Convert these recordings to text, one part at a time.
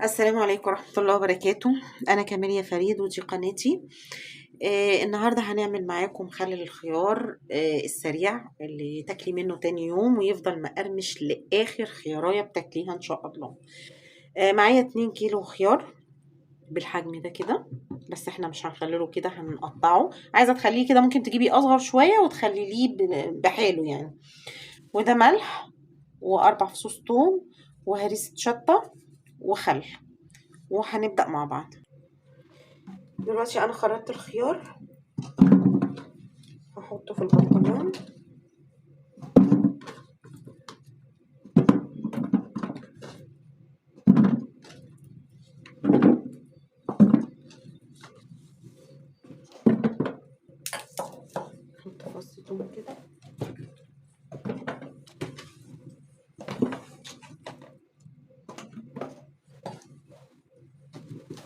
السلام عليكم ورحمة الله وبركاته. أنا كمالية فريد ودي قناتي. النهاردة هنعمل معاكم مخلل الخيار السريع اللي تاكلي منه تاني يوم ويفضل مقرمش لآخر خياراية بتاكليها إن شاء الله. معايا 2 كيلو خيار بالحجم ده كده، بس احنا مش هنخلله كده، هنقطعه. عايزة تخليه كده ممكن تجيبي أصغر شوية وتخليه بحاله يعني. وده ملح و4 فصوص توم وهريسة شطة وخل، وهنبدأ مع بعض. دلوقتي انا خرطت الخيار، هحطه في البرطمان. احط فص توم كده،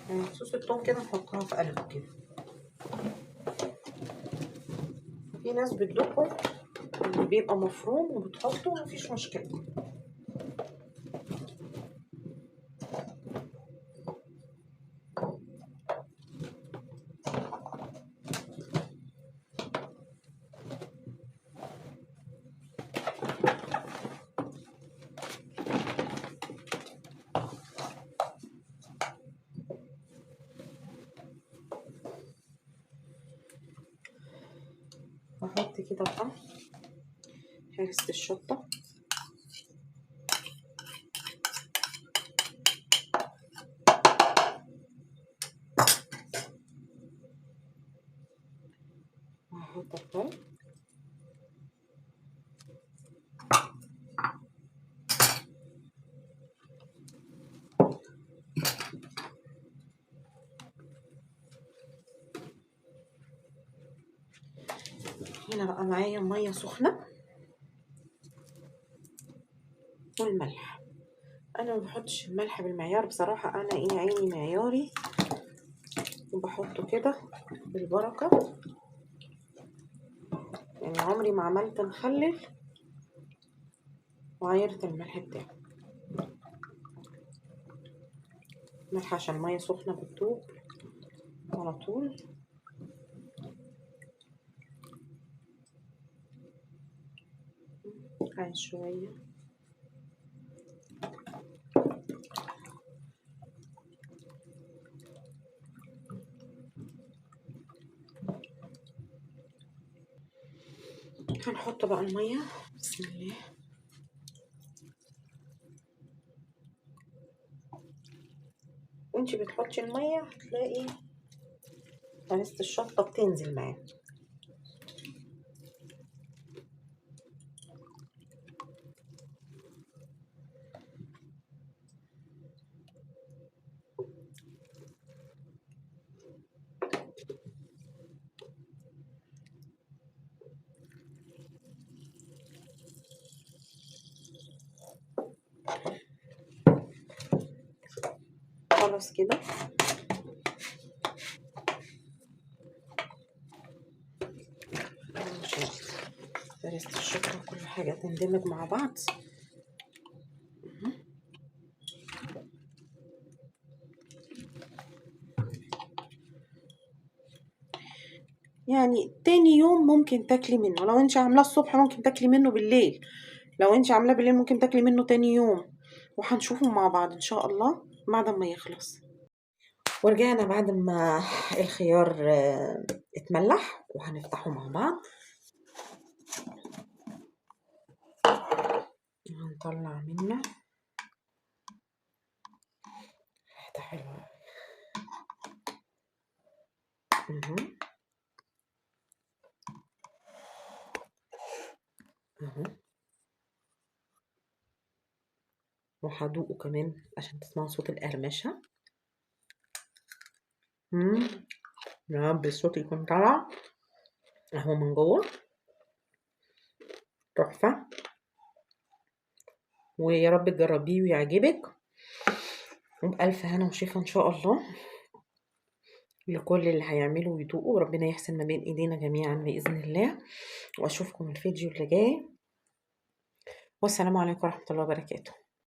يعني صوص التوم كده نحطها في قلبه كده. في ناس بتدقه اللي بيبقى مفروم وبتحطه، مفيش مشكله. هحط كده بقى هرسة الشطه، وهحط الخل، هنا بقى معايا ميه سخنه والملح. انا ما بحطش الملح بالمعيار بصراحه، انا عيني معياري وبحطه كده بالبركه، يعني عمري ما عملت مخلل وعايرت الملح بتاعه. ملح عشان ميه سخنه بتدوب على طول. عايز شويه، هنحط بقى الميه. بسم الله. وانتي بتحطي الميه هتلاقي هرسة الشطه بتنزل معاه. خلاص كده هرسة الشطه وكل حاجه تندمج مع بعض. يعني تاني يوم ممكن تاكلي منه، لو انت عاملاه الصبح ممكن تاكلي منه بالليل، لو انت عاملاه بالليل ممكن تاكلي منه تاني يوم. وهنشوفه مع بعض ان شاء الله بعد ما يخلص. ورجعنا بعد ما الخيار اتملح، وهنفتحه مع بعض. هنطلع منه ريحته حلوه. اهو، وهدوقه كمان عشان تسمعوا صوت القرمشه. يا رب الصوت يكون طالع اهو من جوه، تحفه. ويا رب تجربيه ويعجبك، وبألف هنا وشفا ان شاء الله لكل اللي هيعمله ويدوقوا. وربنا يحسن ما بين ايدينا جميعا بإذن الله. واشوفكم الفيديو اللي جاي، والسلام عليكم ورحمة الله وبركاته.